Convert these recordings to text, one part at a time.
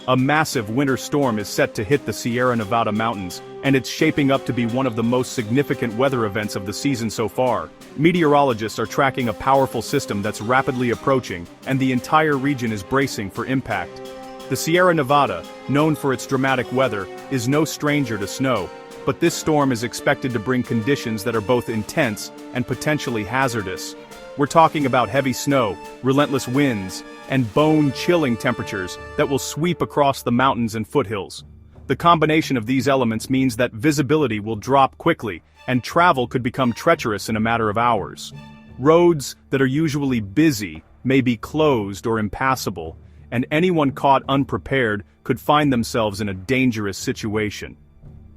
A massive winter storm is set to hit the Sierra Nevada mountains, and it's shaping up to be one of the most significant weather events of the season so far. Meteorologists are tracking a powerful system that's rapidly approaching, and the entire region is bracing for impact. The Sierra Nevada, known for its dramatic weather, is no stranger to snow, but this storm is expected to bring conditions that are both intense and potentially hazardous. We're talking about heavy snow, relentless winds, and bone-chilling temperatures that will sweep across the mountains and foothills. The combination of these elements means that visibility will drop quickly, and travel could become treacherous in a matter of hours. Roads that are usually busy may be closed or impassable, and anyone caught unprepared could find themselves in a dangerous situation.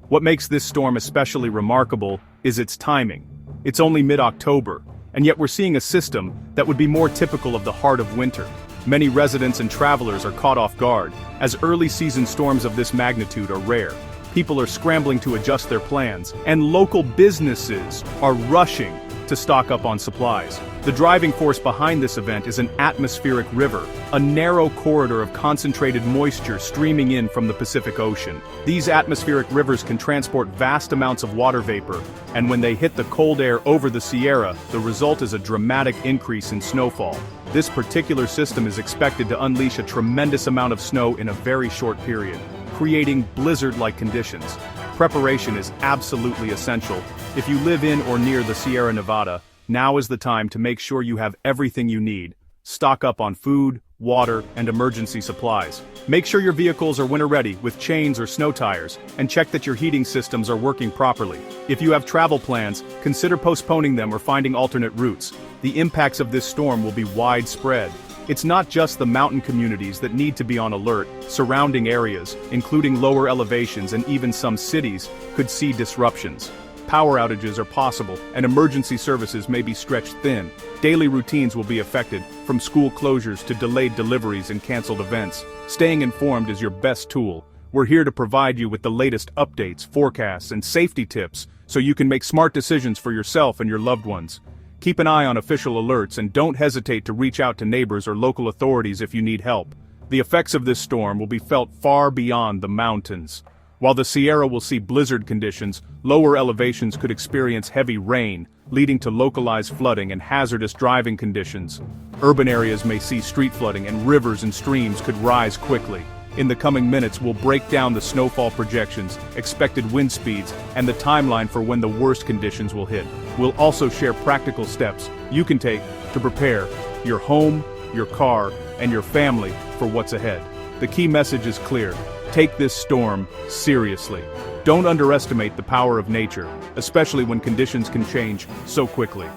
What makes this storm especially remarkable is its timing. It's only mid-October, and yet we're seeing a system that would be more typical of the heart of winter. Many residents and travelers are caught off guard, as early-season storms of this magnitude are rare. People are scrambling to adjust their plans, and local businesses are rushing to stock up on supplies. The driving force behind this event is an atmospheric river, a narrow corridor of concentrated moisture streaming in from the Pacific Ocean. These atmospheric rivers can transport vast amounts of water vapor, and when they hit the cold air over the Sierra, the result is a dramatic increase in snowfall. This particular system is expected to unleash a tremendous amount of snow in a very short period, creating blizzard-like conditions. Preparation is absolutely essential. If you live in or near the Sierra Nevada, now is the time to make sure you have everything you need. Stock up on food, water, and emergency supplies. Make sure your vehicles are winter-ready with chains or snow tires, and check that your heating systems are working properly. If you have travel plans, consider postponing them or finding alternate routes. The impacts of this storm will be widespread. It's not just the mountain communities that need to be on alert. Surrounding areas, including lower elevations and even some cities, could see disruptions. Power outages are possible, and emergency services may be stretched thin. Daily routines will be affected, from school closures to delayed deliveries and canceled events. Staying informed is your best tool. We're here to provide you with the latest updates, forecasts, and safety tips, so you can make smart decisions for yourself and your loved ones. Keep an eye on official alerts and don't hesitate to reach out to neighbors or local authorities if you need help. The effects of this storm will be felt far beyond the mountains. While the Sierra will see blizzard conditions, lower elevations could experience heavy rain, leading to localized flooding and hazardous driving conditions. Urban areas may see street flooding, and rivers and streams could rise quickly. In the coming minutes, we'll break down the snowfall projections, expected wind speeds, and the timeline for when the worst conditions will hit. We'll also share practical steps you can take to prepare your home, your car, and your family for what's ahead. The key message is clear. Take this storm seriously. Don't underestimate the power of nature, especially when conditions can change so quickly.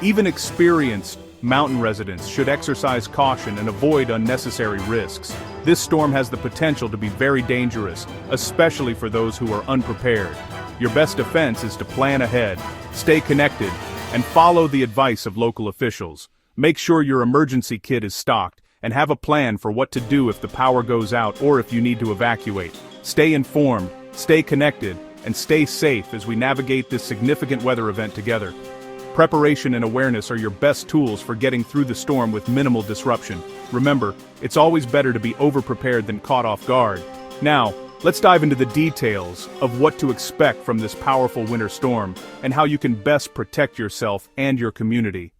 Even experienced mountain residents should exercise caution and avoid unnecessary risks. This storm has the potential to be very dangerous, especially for those who are unprepared. Your best defense is to plan ahead, stay connected, and follow the advice of local officials. Make sure your emergency kit is stocked, and have a plan for what to do if the power goes out or if you need to evacuate. Stay informed, stay connected, and stay safe as we navigate this significant weather event together. Preparation and awareness are your best tools for getting through the storm with minimal disruption. Remember, it's always better to be over-prepared than caught off guard. Now, let's dive into the details of what to expect from this powerful winter storm and how you can best protect yourself and your community.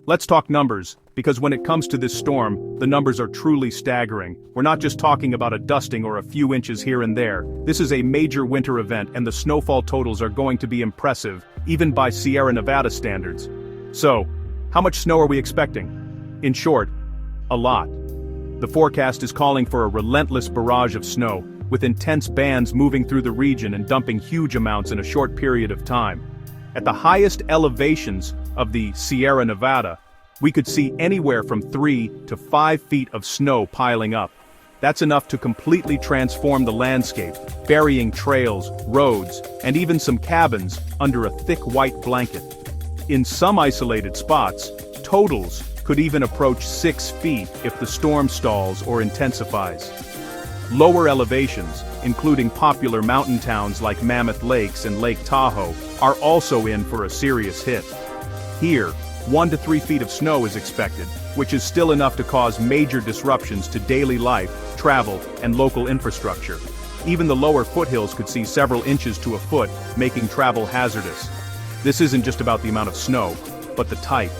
Let's talk numbers, because when it comes to this storm, the numbers are truly staggering. We're not just talking about a dusting or a few inches here and there. This is a major winter event, and the snowfall totals are going to be impressive, even by Sierra Nevada standards. So, how much snow are we expecting? In short, a lot. The forecast is calling for a relentless barrage of snow, with intense bands moving through the region and dumping huge amounts in a short period of time. At the highest elevations of the Sierra Nevada, we could see anywhere from 3 to 5 feet of snow piling up. That's enough to completely transform the landscape, burying trails, roads, and even some cabins under a thick white blanket. In some isolated spots, totals could even approach 6 feet if the storm stalls or intensifies. Lower elevations, including popular mountain towns like Mammoth Lakes and Lake Tahoe, are also in for a serious hit. Here, 1 to 3 feet of snow is expected, which is still enough to cause major disruptions to daily life, travel, and local infrastructure. Even the lower foothills could see several inches to a foot, making travel hazardous. This isn't just about the amount of snow, but the type.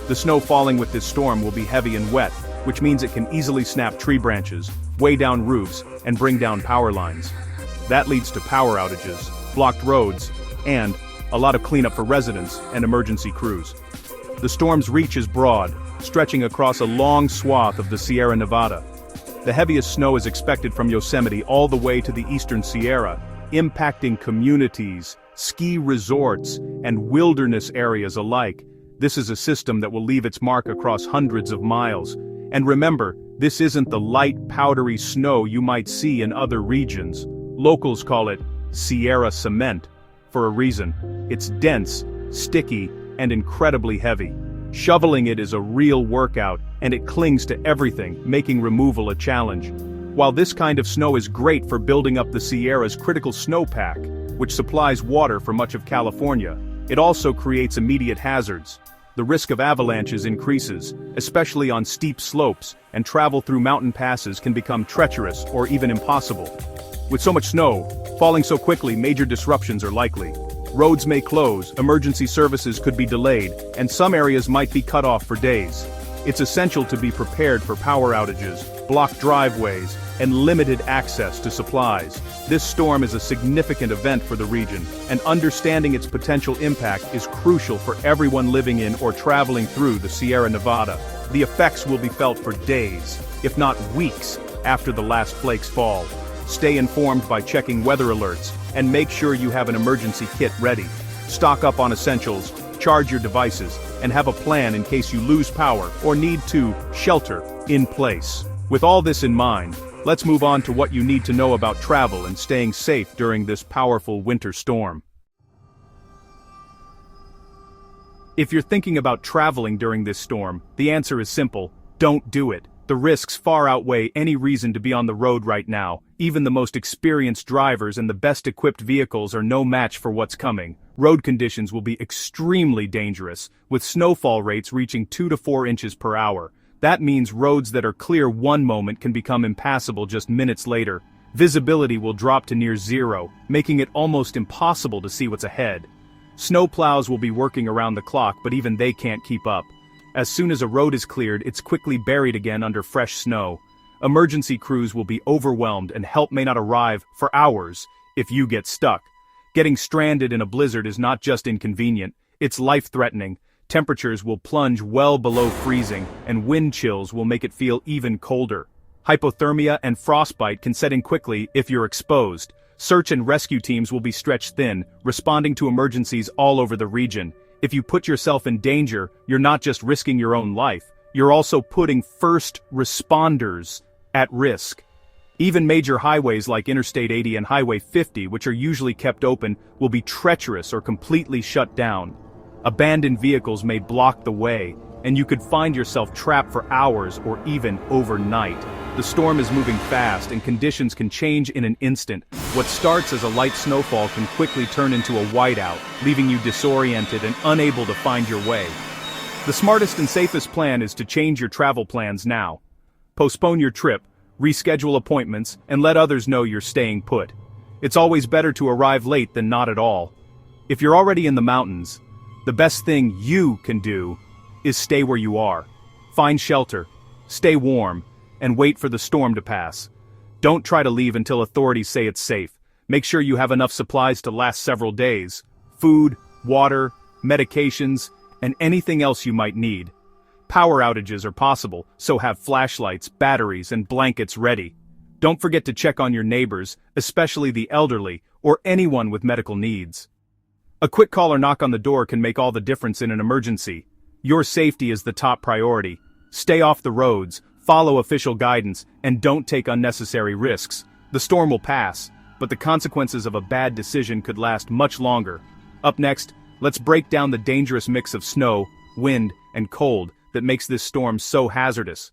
The snow falling with this storm will be heavy and wet, which means it can easily snap tree branches, weigh down roofs, and bring down power lines. That leads to power outages, blocked roads, and a lot of cleanup for residents and emergency crews. The storm's reach is broad, stretching across a long swath of the Sierra Nevada. The heaviest snow is expected from Yosemite all the way to the eastern Sierra, impacting communities, ski resorts, and wilderness areas alike. This is a system that will leave its mark across hundreds of miles. And remember, this isn't the light, powdery snow you might see in other regions. Locals call it Sierra cement, for a reason. It's dense, sticky, and incredibly heavy. Shoveling it is a real workout, and it clings to everything, making removal a challenge. While this kind of snow is great for building up the Sierra's critical snowpack, which supplies water for much of California, it also creates immediate hazards. The risk of avalanches increases, especially on steep slopes, and travel through mountain passes can become treacherous or even impossible. With so much snow falling so quickly, major disruptions are likely. Roads may close, emergency services could be delayed, and some areas might be cut off for days. It's essential to be prepared for power outages, blocked driveways, and limited access to supplies. This storm is a significant event for the region, and understanding its potential impact is crucial for everyone living in or traveling through the Sierra Nevada. The effects will be felt for days, if not weeks, after the last flakes fall. Stay informed by checking weather alerts, and make sure you have an emergency kit ready. Stock up on essentials, charge your devices, and have a plan in case you lose power or need to shelter in place. With all this in mind, let's move on to what you need to know about travel and staying safe during this powerful winter storm. If you're thinking about traveling during this storm, the answer is simple: don't do it. The risks far outweigh any reason to be on the road right now. Even the most experienced drivers and the best equipped vehicles are no match for what's coming. Road conditions will be extremely dangerous, with snowfall rates reaching 2 to 4 inches per hour. That means roads that are clear one moment can become impassable just minutes later. Visibility will drop to near zero, making it almost impossible to see what's ahead. Snowplows will be working around the clock, but even they can't keep up. As soon as a road is cleared, it's quickly buried again under fresh snow. Emergency crews will be overwhelmed, and help may not arrive for hours if you get stuck. Getting stranded in a blizzard is not just inconvenient, it's life-threatening. Temperatures will plunge well below freezing, and wind chills will make it feel even colder. Hypothermia and frostbite can set in quickly if you're exposed. Search and rescue teams will be stretched thin, responding to emergencies all over the region. If you put yourself in danger, you're not just risking your own life, you're also putting first responders at risk. Even major highways like Interstate 80 and Highway 50, which are usually kept open, will be treacherous or completely shut down. Abandoned vehicles may block the way, and you could find yourself trapped for hours or even overnight. The storm is moving fast, and conditions can change in an instant. What starts as a light snowfall can quickly turn into a whiteout, leaving you disoriented and unable to find your way. The smartest and safest plan is to change your travel plans now. Postpone your trip, reschedule appointments, and let others know you're staying put. It's always better to arrive late than not at all. If you're already in the mountains, the best thing you can do is stay where you are. Find shelter, stay warm, and wait for the storm to pass. Don't try to leave until authorities say it's safe. Make sure you have enough supplies to last several days. Food, water, medications, and anything else you might need. Power outages are possible, so have flashlights, batteries, and blankets ready. Don't forget to check on your neighbors, especially the elderly, or anyone with medical needs. A quick call or knock on the door can make all the difference in an emergency. Your safety is the top priority. Stay off the roads, follow official guidance, and don't take unnecessary risks. The storm will pass, but the consequences of a bad decision could last much longer. Up next, let's break down the dangerous mix of snow, wind, and cold that makes this storm so hazardous.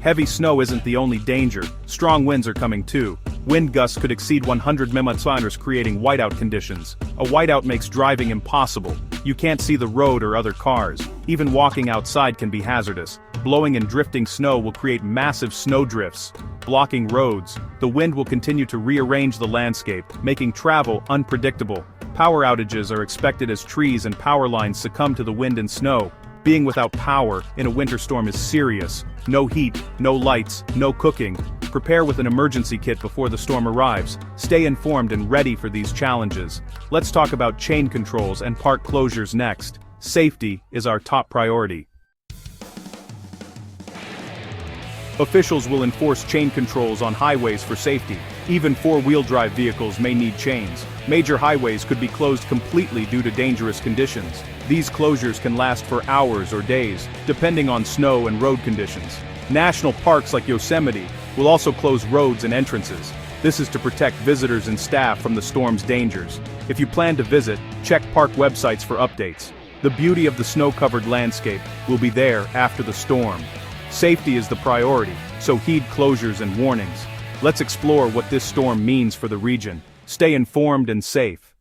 Heavy snow isn't the only danger, strong winds are coming too. Wind gusts could exceed 100 mph, creating whiteout conditions. A whiteout makes driving impossible, You can't see the road or other cars. Even walking outside can be hazardous. Blowing and drifting snow will create massive snowdrifts, blocking roads. The wind will continue to rearrange the landscape, making travel unpredictable. Power outages are expected as trees and power lines succumb to the wind and snow. Being without power in a winter storm is serious. No heat, no lights, no cooking. Prepare with an emergency kit before the storm arrives. Stay informed and ready for these challenges. Let's talk about chain controls and park closures next. Safety is our top priority. Officials will enforce chain controls on highways for safety. Even four-wheel drive vehicles may need chains. Major highways could be closed completely due to dangerous conditions. These closures can last for hours or days, depending on snow and road conditions. National parks like Yosemite will also close roads and entrances. This is to protect visitors and staff from the storm's dangers. If you plan to visit, check park websites for updates. The beauty of the snow-covered landscape will be there after the storm. Safety is the priority, so heed closures and warnings. Let's explore what this storm means for the region. Stay informed and safe.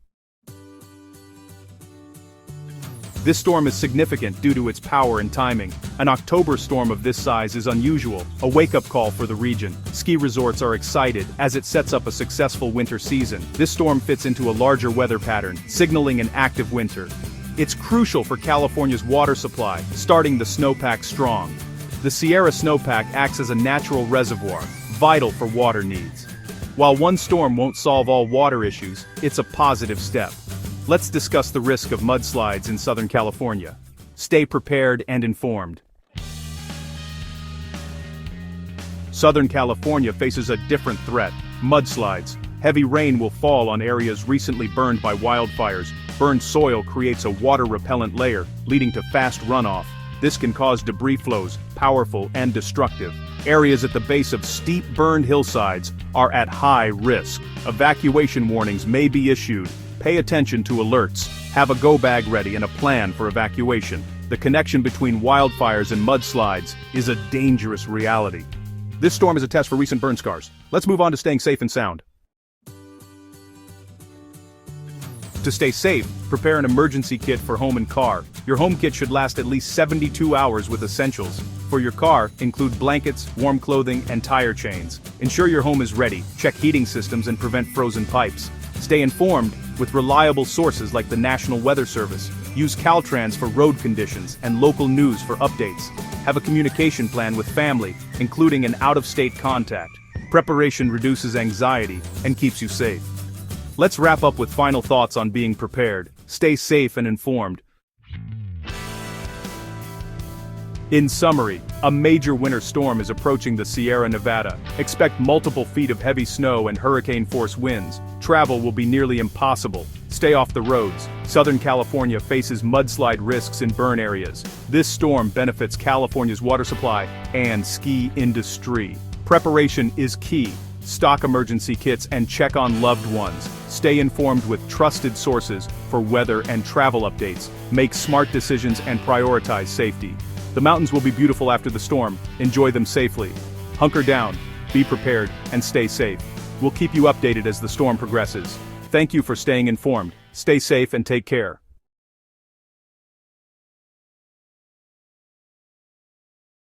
This storm is significant due to its power and timing. An October storm of this size is unusual, a wake-up call for the region. Ski resorts are excited as it sets up a successful winter season. This storm fits into a larger weather pattern, signaling an active winter. It's crucial for California's water supply, starting the snowpack strong. The Sierra snowpack acts as a natural reservoir, vital for water needs. While one storm won't solve all water issues, it's a positive step. Let's discuss the risk of mudslides in Southern California. Stay prepared and informed. Southern California faces a different threat: mudslides. Heavy rain will fall on areas recently burned by wildfires. Burned soil creates a water-repellent layer, leading to fast runoff. This can cause debris flows, powerful and destructive. Areas at the base of steep burned hillsides are at high risk. Evacuation warnings may be issued. Pay attention to alerts. Have a go bag ready and a plan for evacuation. The connection between wildfires and mudslides is a dangerous reality. This storm is a test for recent burn scars. Let's move on to staying safe and sound. To stay safe, prepare an emergency kit for home and car. Your home kit should last at least 72 hours with essentials. For your car, include blankets, warm clothing, and tire chains. Ensure your home is ready. Check heating systems and prevent frozen pipes. Stay informed with reliable sources like the National Weather Service. Use Caltrans for road conditions and local news for updates. Have a communication plan with family, including an out-of-state contact. Preparation reduces anxiety and keeps you safe. Let's wrap up with final thoughts on being prepared. Stay safe and informed. In summary, a major winter storm is approaching the Sierra Nevada. Expect multiple feet of heavy snow and hurricane-force winds. Travel will be nearly impossible. Stay off the roads. Southern California faces mudslide risks in burn areas. This storm benefits California's water supply and ski industry. Preparation is key. Stock emergency kits and check on loved ones. Stay informed with trusted sources for weather and travel updates. Make smart decisions and prioritize safety. The mountains will be beautiful after the storm. Enjoy them safely. Hunker down, be prepared, and stay safe. We'll keep you updated as the storm progresses. Thank you for staying informed. Stay safe and take care.